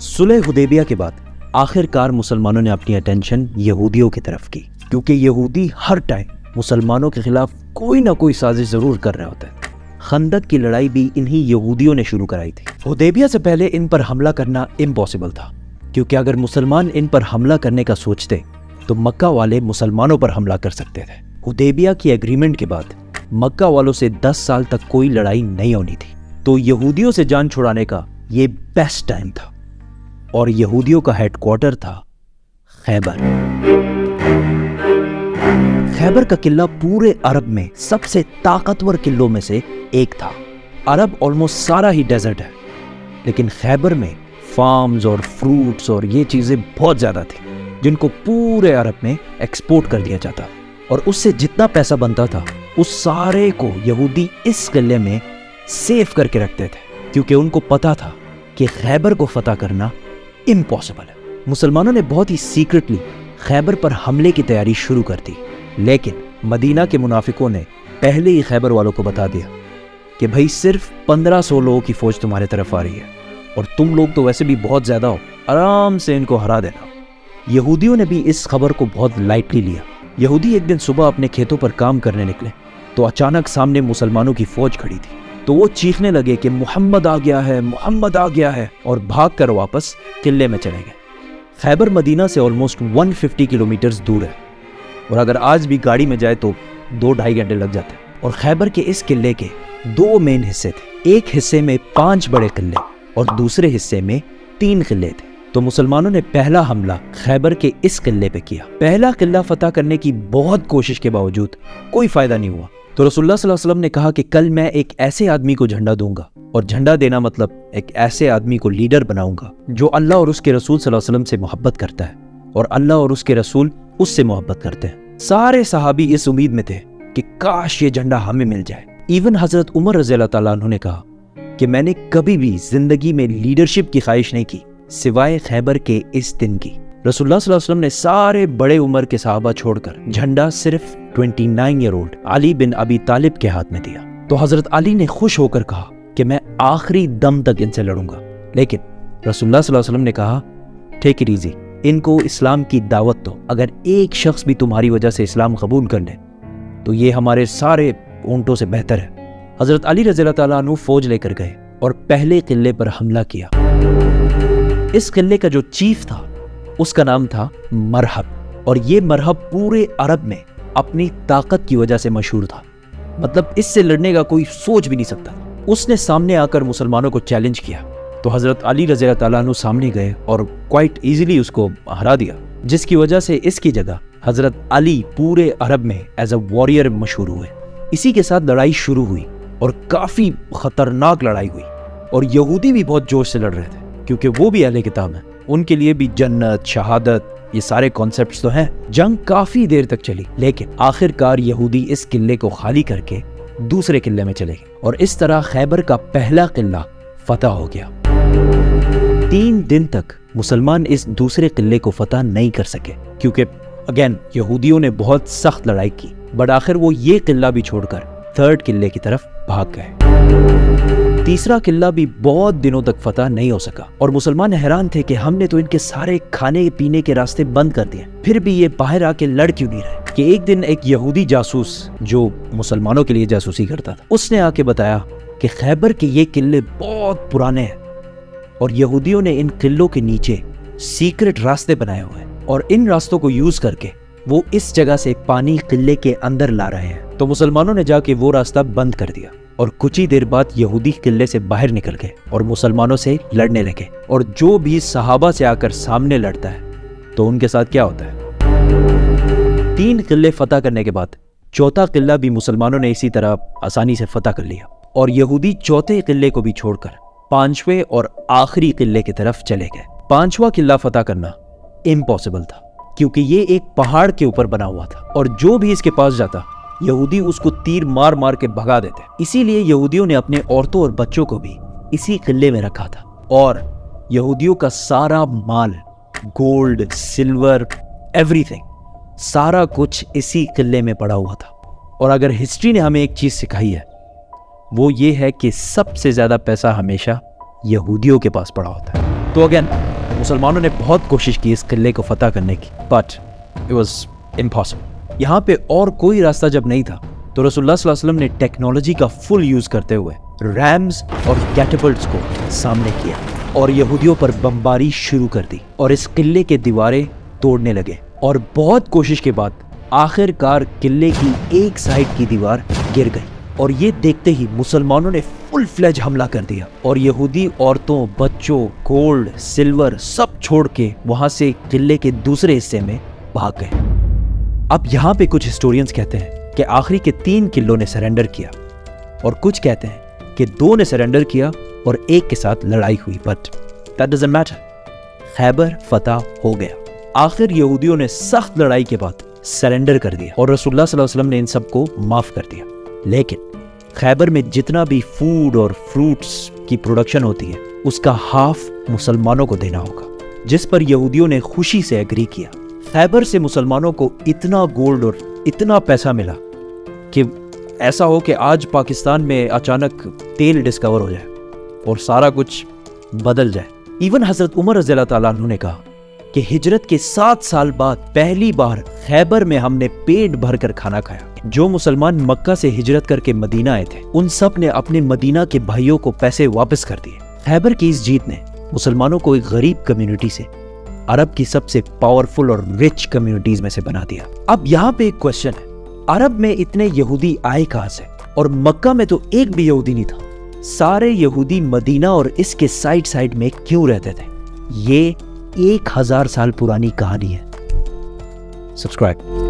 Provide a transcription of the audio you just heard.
सुलह हुदैबिया के बाद आखिरकार मुसलमानों ने अपनी अटेंशन यहूदियों की तरफ की, क्योंकि यहूदी हर टाइम मुसलमानों के खिलाफ कोई ना कोई साजिश जरूर कर रहे होते हैं। खंदक की लड़ाई भी इन्हीं यहूदियों ने शुरू कराई थी। हुदैबिया से पहले इन पर हमला करना इम्पॉसिबल था, क्योंकि अगर मुसलमान इन पर हमला करने का सोचते तो मक्का वाले मुसलमानों पर हमला कर सकते थे। हुदैबिया की एग्रीमेंट के बाद मक्का वालों से 10 साल तक कोई लड़ाई नहीं होनी थी, तो यहूदियों से जान छुड़ाने का ये बेस्ट टाइम था। और यहूदियों का हेडक्वार्टर था खैबर। खैबर का किला पूरे अरब में सबसे ताकतवर किलों में से एक था। अरब ऑलमोस्ट सारा ही डेजर्ट है, लेकिन खैबर में फार्म्स और फ्रूट्स और ये चीजें बहुत ज्यादा थी, जिनको पूरे अरब में एक्सपोर्ट कर दिया जाता। और उससे जितना पैसा बनता था उस सारे को यहूदी इस किले में सेव करके रखते थे, क्योंकि उनको पता था कि खैबर को फतह करना इम्पॉसिबल है। मुसलमानों ने बहुत ही सीक्रेटली खैबर पर हमले की तैयारी शुरू कर दी, लेकिन मदीना के मुनाफिकों ने पहले ही खैबर वालों को बता दिया कि भाई सिर्फ 1500 लोगों की फौज तुम्हारे तरफ आ रही है और तुम लोग तो वैसे भी बहुत ज्यादा हो, आराम से इनको हरा देना। यहूदियों ने भी इस खबर को बहुत लाइटली लिया। यहूदी एक दिन सुबह अपने खेतों पर काम करने निकले तो अचानक सामने मुसलमानों की फौज खड़ी थी, तो वो चीखने लगे कि मुहम्मद आ गया है, मुहम्मद आ गया है, और भागकर वापस किले में चले गए। खैबर मदीना से ऑलमोस्ट 150 किलोमीटर दूर है, और अगर आज भी गाड़ी में जाए तो 2-2.5 घंटे लग जाते हैं। और खैबर के इस किले के 2 मेन हिस्से थे, एक हिस्से में 5 बड़े किले और दूसरे हिस्से में 3 किले थे। तो मुसलमानों ने पहला हमला खैबर के इस किले पे किया। पहला किला फतह करने की बहुत कोशिश के बावजूद कोई फायदा नहीं हुआ। तो रसूलुल्लाह सल्लल्लाहु अलैहि वसल्लम ने कहा कि कल मैं एक ऐसे आदमी को झंडा दूंगा, और झंडा देना मतलब एक ऐसे आदमी को लीडर बनाऊंगा जो अल्लाह और उसके रसूल सल्लल्लाहु अलैहि वसल्लम से मोहब्बत करता है, और अल्लाह और उसके रसूल उससे मोहब्बत करते हैं। सारे सहाबी इस उम्मीद में थे कि काश ये झंडा हमें मिल जाए। इवन हजरत उमर रज़ियल्लाहु ताला अन्हु ने कहा कि मैंने कभी भी जिंदगी में लीडरशिप की ख्वाहिश नहीं की सिवाय खैबर के इस दिन की। रसूलुल्लाह सल्लल्लाहु अलैहि वसल्लम ने सारे बड़े उम्र के सहाबा छोड़कर झंडा सिर्फ 29 ईयर ओल्ड अली बिन अबी तालिब के हाथ में दिया। तो हजरत अली ने खुश होकर कहा कि मैं आखिरी दम तक इनसे लड़ूंगा। लेकिन रसूलुल्लाह सल्लल्लाहु अलैहि वसल्लम ने कहा टेक इट इजी, इनको इस्लाम की दावत दो। अगर एक शख्स भी तुम्हारी वजह से इस्लाम कबूल कर ले तो ये हमारे सारे ऊंटों से बेहतर है। हजरत अली रज़ियल्लाहु ताला अन्हु फौज लेकर गए और पहले किले पर हमला किया। इस किले का जो चीफ था उसका नाम था मरहब, और ये मरहब पूरे अरब में अपनी ताकत की वजह से मशहूर था। मतलब इससे लड़ने का कोई सोच भी नहीं सकता। उसने सामने आकर मुसलमानों को चैलेंज किया, तो हजरत अली रज़ियल्लाहु ताला अन्हु सामने गए और क्वाइट इजीली उसको हरा दिया, जिसकी वजह से इसकी जगह हजरत अली पूरे अरब में एज अ वॉरियर मशहूर हुए। इसी के साथ लड़ाई शुरू हुई और काफी खतरनाक लड़ाई हुई, और यहूदी भी बहुत जोश से लड़ रहे थे, क्योंकि वो भी अहले किताब हैं, उनके लिए भी जन्नत, शहादत, ये सारे कॉन्सेप्ट्स तो हैं। जंग काफी देर तक चली, लेकिन आखिरकार यहूदी इस किले को खाली करके दूसरे किले में चले गए, और इस तरह खैबर का पहला किला फतह हो गया। 3 दिन तक मुसलमान इस दूसरे किले को फतह नहीं कर सके, क्योंकि अगेन यहूदियों ने बहुत सख्त लड़ाई की, बट आखिर वो ये किला भी छोड़कर 3rd किले की तरफ भाग गए। तीसरा किला भी बहुत दिनों तक फतह नहीं हो सका, और मुसलमान हैरान थे कि हमने तो इनके सारे खाने पीने के रास्ते बंद कर दिए, फिर भी ये बाहर आके लड़ क्यों नहीं रहे। कि एक दिन एक यहूदी जासूस जो मुसलमानों के लिए जासूसी करता था, उसने आके बताया कि खैबर के ये किले बहुत पुराने हैं, और यहूदियों ने इन किलों के नीचे सीक्रेट रास्ते बनाए हुए हैं, और इन रास्तों को यूज करके वो इस जगह से पानी किले के अंदर ला रहे हैं। तो मुसलमानों ने जाके वो रास्ता बंद कर दिया, और कुछ ही देर बाद यहूदी किले से बाहर निकल गए और मुसलमानों से लड़ने लगे। और जो भी सहाबा से आकर सामने लड़ता है तो उनके साथ क्या होता है। 3 किले फतह करने के बाद 4था किला भी मुसलमानों ने इसी तरह आसानी से फतह कर लिया, और यहूदी 4थे किले को भी छोड़कर 5वें और आखिरी किले की तरफ चले गए। 5वां किला फतह करना इम्पॉसिबल था, क्योंकि ये एक पहाड़ के ऊपर बना हुआ था, और जो भी इसके पास जाता यहूदी उसको तीर मार मार के भगा देते। इसीलिए यहूदियों ने अपने औरतों और बच्चों को भी इसी किले में रखा था, और यहूदियों का सारा माल, गोल्ड, सिल्वर, एवरीथिंग, सारा कुछ इसी किले में पड़ा हुआ था। और अगर हिस्ट्री ने हमें एक चीज सिखाई है, वो ये है कि सबसे ज्यादा पैसा हमेशा यहूदियों के पास पड़ा होता है। तो अगेन मुसलमानों ने बहुत कोशिश की इस किले को फतह करने की, बट इट वाज इम्पॉसिबल। यहाँ पे और कोई रास्ता जब नहीं था तो रसूलुल्लाह सल्लल्लाहु अलैहि वसल्लम ने टेक्नोलॉजी का फुल यूज करते हुए रैम्स और कैटapults को सामने किया और यहूदियों पर बमबारी शुरू कर दी और इस किले के दीवारें तोड़ने लगे। और बहुत कोशिश के बाद आखिरकार किले की एक साइड की दीवार गिर गई और ये देखते ही मुसलमानों ने फुल फ्लेज हमला कर दिया और यहूदी औरतों, बच्चों, गोल्ड, सिल्वर सब छोड़ के वहां से किले के दूसरे हिस्से में भाग गए। अब यहाँ पे कुछ हिस्टोरियंस कहते हैं कि आखिरी के 3 किलों ने सरेंडर किया और कुछ कहते हैं कि 2 ने सरेंडर किया और 1 के साथ लड़ाई हुई, but that doesn't matter. Khyber फतह हो गया। आखिर यहूदियों ने सख्त लड़ाई के बाद सरेंडर कर दिया और रसूलुल्लाह सल्लल्लाहु अलैहि वसल्लम ने इन सबको माफ कर दिया। लेकिन खैबर में जितना भी फूड और फ्रूट्स की प्रोडक्शन होती है उसका हाफ मुसलमानों को देना होगा, जिस पर यहूदियों ने खुशी से एग्री किया। खैबर से मुसलमानों को इतना गोल्ड और इतना पैसा मिला कि ऐसा हो कि आज पाकिस्तान में अचानक तेल डिस्कवर हो जाए और सारा कुछ बदल जाए। इवन हजरत उमर रज़ियल्लाहु ताला अन्हु ने कहा कि हिजरत के 7 साल बाद पहली बार खैबर में हमने पेट भर कर खाना खाया। जो मुसलमान मक्का से हिजरत करके मदीना आए थे उन सब ने अपने मदीना के भाइयों को पैसे वापस कर दिए। खैबर की इस जीत ने मुसलमानों को एक गरीब कम्युनिटी से अरब की सबसे पावरफुल और रिच कम्युनिटीज में से बना दिया। अब यहाँ पे एक क्वेश्चन है, अरब में इतने यहूदी आए कहाँ से? और मक्का में तो एक भी यहूदी नहीं था। सारे यहूदी मदीना और इसके साइड साइड में क्यों रहते थे? ये 1000 साल पुरानी कहानी है। सब्सक्राइब।